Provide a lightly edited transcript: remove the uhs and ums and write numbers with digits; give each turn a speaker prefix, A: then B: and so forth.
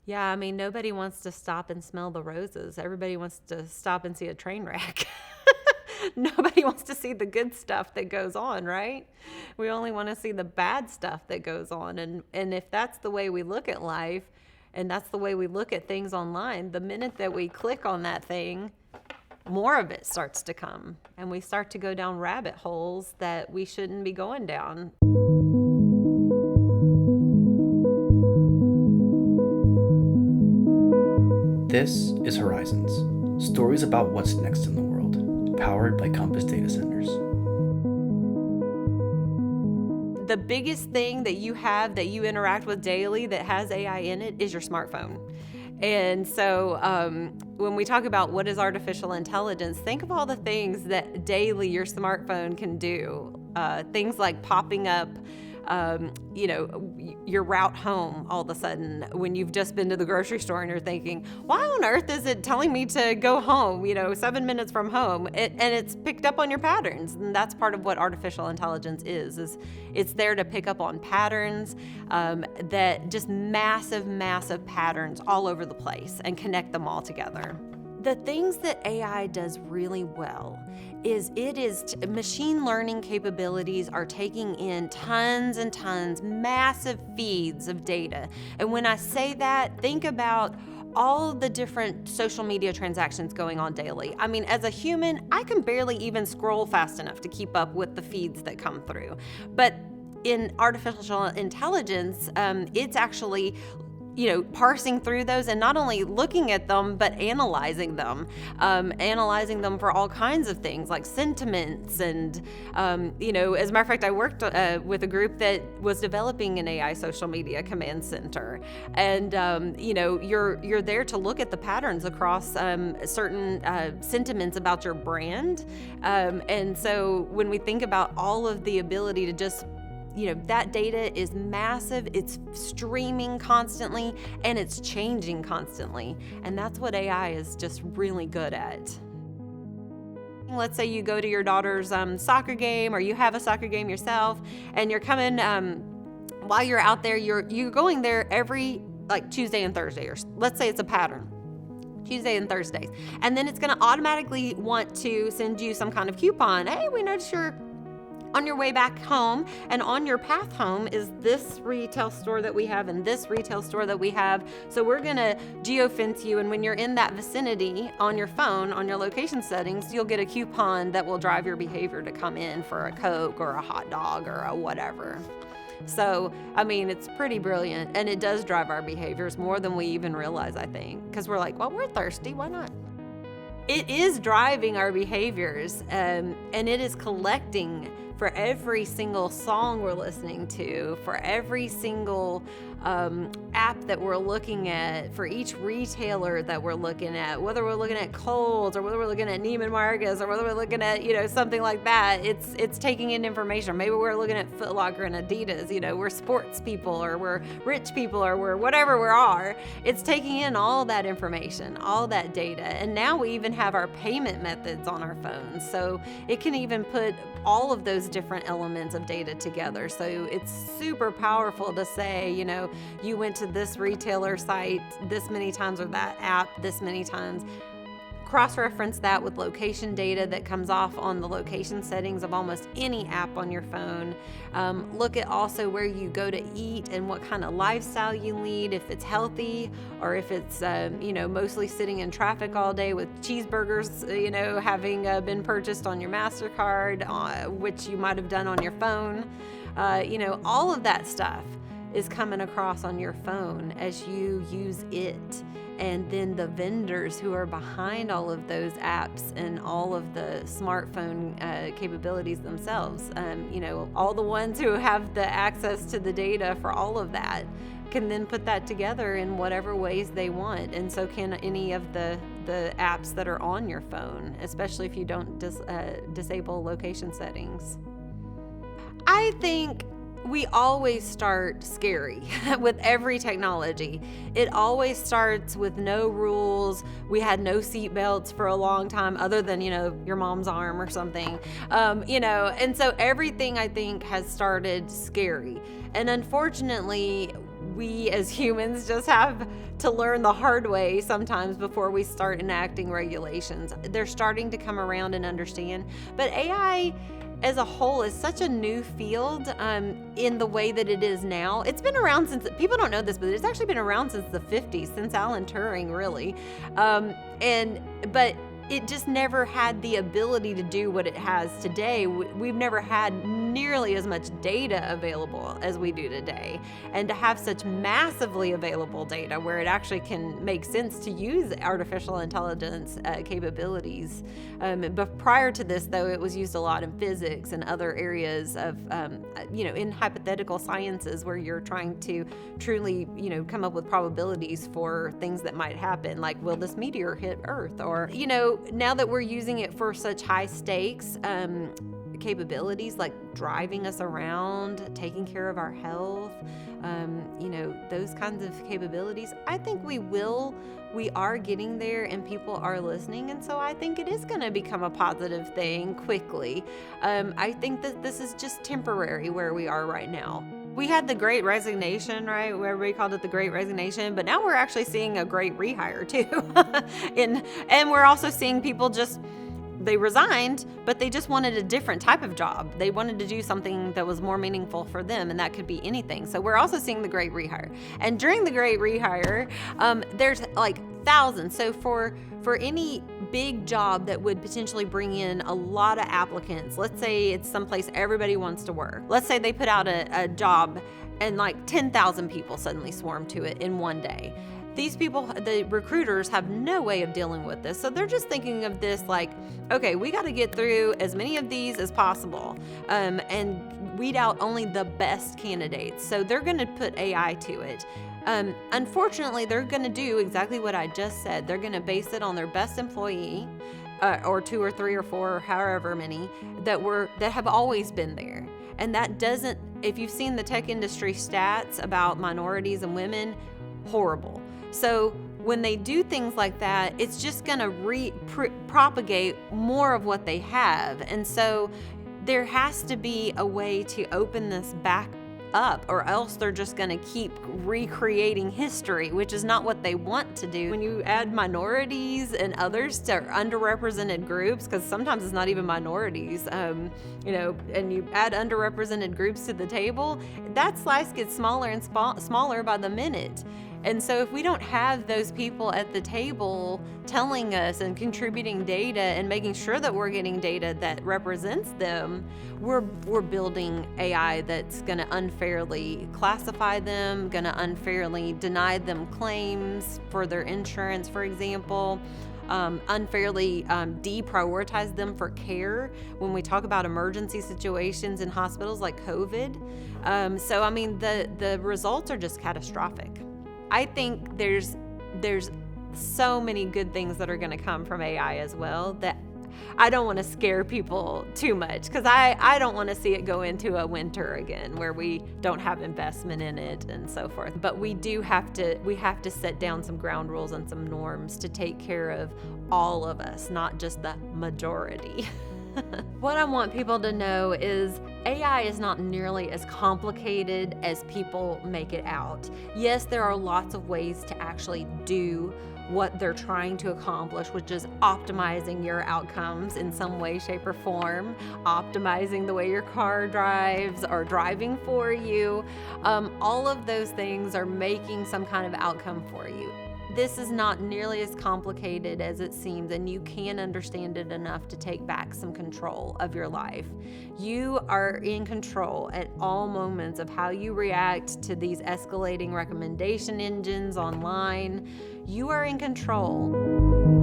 A: Yeah, I mean, nobody wants to stop and smell the roses. Everybody wants to stop and see a train wreck. Nobody wants to see the good stuff that goes on, right? We only want to see the bad stuff that goes on. And if that's the way we look at life, and that's the way we look at things online, the minute that we click on that thing, more of it starts to come. And we start to go down rabbit holes that we shouldn't be going down.
B: This is Horizons, stories about what's next in the world, powered by Compass Data Centers.
A: The biggest thing that you have that you interact with daily that has AI in it is your smartphone. And so when we talk about what is artificial intelligence, think of all the things that daily your smartphone can do. Things like popping up your route home all of a sudden when you've just been to the grocery store and you're thinking, why on earth is it telling me to go home, 7 minutes from home? And it's picked up on your patterns. And that's part of what artificial intelligence is it's there to pick up on patterns, that just massive patterns all over the place and connect them all together. The things that AI does really well is machine learning capabilities are taking in tons and tons, massive feeds of data. And when I say that, think about all the different social media transactions going on daily. I mean, as a human, I can barely even scroll fast enough to keep up with the feeds that come through. But in artificial intelligence, it's actually parsing through those and not only looking at them, but analyzing them for all kinds of things like sentiments. And, as a matter of fact, I worked with a group that was developing an AI social media command center. And, you're there to look at the patterns across certain sentiments about your brand. And so when we think about all of the ability to just that data is massive, it's streaming constantly, and it's changing constantly. And that's what AI is just really good at. Let's say you go to your daughter's soccer game, or you have a soccer game yourself, and you're coming, while you're out there, you're going there every Tuesday and Thursday, or let's say it's a pattern. Tuesday and Thursdays. And then it's going to automatically want to send you some kind of coupon. Hey, we noticed you're on your way back home, and on your path home is this retail store that we have and this retail store that we have. So we're gonna geofence you, and when you're in that vicinity on your phone, on your location settings, you'll get a coupon that will drive your behavior to come in for a Coke or a hot dog or a whatever. So, I mean, it's pretty brilliant, and it does drive our behaviors more than we even realize, I think, because we're like, well, we're thirsty, why not? It is driving our behaviors, and it is collecting for every single song we're listening to, for every single app that we're looking at, for each retailer that we're looking at, whether we're looking at Kohl's or whether we're looking at Neiman Marcus or whether we're looking at, something like that. It's taking in information. Maybe we're looking at Foot Locker and Adidas, we're sports people or we're rich people or we're whatever we are. It's taking in all that information, all that data. And now we even have our payment methods on our phones. So it can even put all of those different elements of data together. So it's super powerful to say, you went to this retailer site this many times or that app this many times. Cross-reference that with location data that comes off on the location settings of almost any app on your phone. Look at also where you go to eat and what kind of lifestyle you lead, if it's healthy or if it's, mostly sitting in traffic all day with cheeseburgers, having been purchased on your MasterCard, which you might have done on your phone. All of that stuff is coming across on your phone as you use it. And then the vendors who are behind all of those apps and all of the smartphone capabilities themselves, all the ones who have the access to the data for all of that can then put that together in whatever ways they want. And so can any of the apps that are on your phone, especially if you don't disable location settings. I think we always start scary with every technology. It always starts with no rules. We had no seat belts for a long time other than, your mom's arm or something, and so everything I think has started scary. And unfortunately, we as humans just have to learn the hard way sometimes before we start enacting regulations. They're starting to come around and understand, but AI as a whole is such a new field in the way that it is now. It's been around since, people don't know this, but it's actually been around since the 50s, since Alan Turing, really. But it just never had the ability to do what it has today. We've never had nearly as much data available as we do today. And to have such massively available data where it actually can make sense to use artificial intelligence capabilities. But prior to this, though, it was used a lot in physics and other areas of, in hypothetical sciences where you're trying to truly, come up with probabilities for things that might happen, like will this meteor hit Earth? Or, now that we're using it for such high stakes capabilities like driving us around, taking care of our health, those kinds of capabilities, I think we are getting there and people are listening. And so I think it is going to become a positive thing quickly. I think that this is just temporary where we are right now. We had the Great Resignation, right? Where everybody called it the Great Resignation, but now we're actually seeing a great rehire too. and we're also seeing people they resigned, but they just wanted a different type of job. They wanted to do something that was more meaningful for them, and that could be anything. So we're also seeing the Great Rehire. And during the Great Rehire, there's like thousands. So for any big job that would potentially bring in a lot of applicants, let's say it's someplace everybody wants to work. Let's say they put out a job and like 10,000 people suddenly swarm to it in one day. These people, the recruiters, have no way of dealing with this. So they're just thinking of this like, okay, we got to get through as many of these as possible and weed out only the best candidates. So they're going to put AI to it. Unfortunately, they're going to do exactly what I just said. They're going to base it on their best employee or 2 or 3 or 4 or however many that have always been there. And that doesn't, if you've seen the tech industry stats about minorities and women, horrible. So when they do things like that, it's just going to propagate more of what they have. And so there has to be a way to open this back up, or else they're just going to keep recreating history, which is not what they want to do. When you add minorities and others to underrepresented groups, because sometimes it's not even minorities, and you add underrepresented groups to the table, that slice gets smaller and smaller by the minute. And so if we don't have those people at the table telling us and contributing data and making sure that we're getting data that represents them, we're building AI that's going to unfairly classify them, going to unfairly deny them claims for their insurance, for example, unfairly deprioritize them for care when we talk about emergency situations in hospitals like COVID. The results are just catastrophic. I think there's so many good things that are going to come from AI as well that I don't want to scare people too much, because I don't want to see it go into a winter again where we don't have investment in it and so forth. But we have to set down some ground rules and some norms to take care of all of us, not just the majority. What I want people to know is AI is not nearly as complicated as people make it out. Yes, there are lots of ways to actually do what they're trying to accomplish, which is optimizing your outcomes in some way, shape, or form, optimizing the way your car drives or driving for you. All of those things are making some kind of outcome for you. This is not nearly as complicated as it seems, and you can understand it enough to take back some control of your life. You are in control at all moments of how you react to these escalating recommendation engines online. You are in control.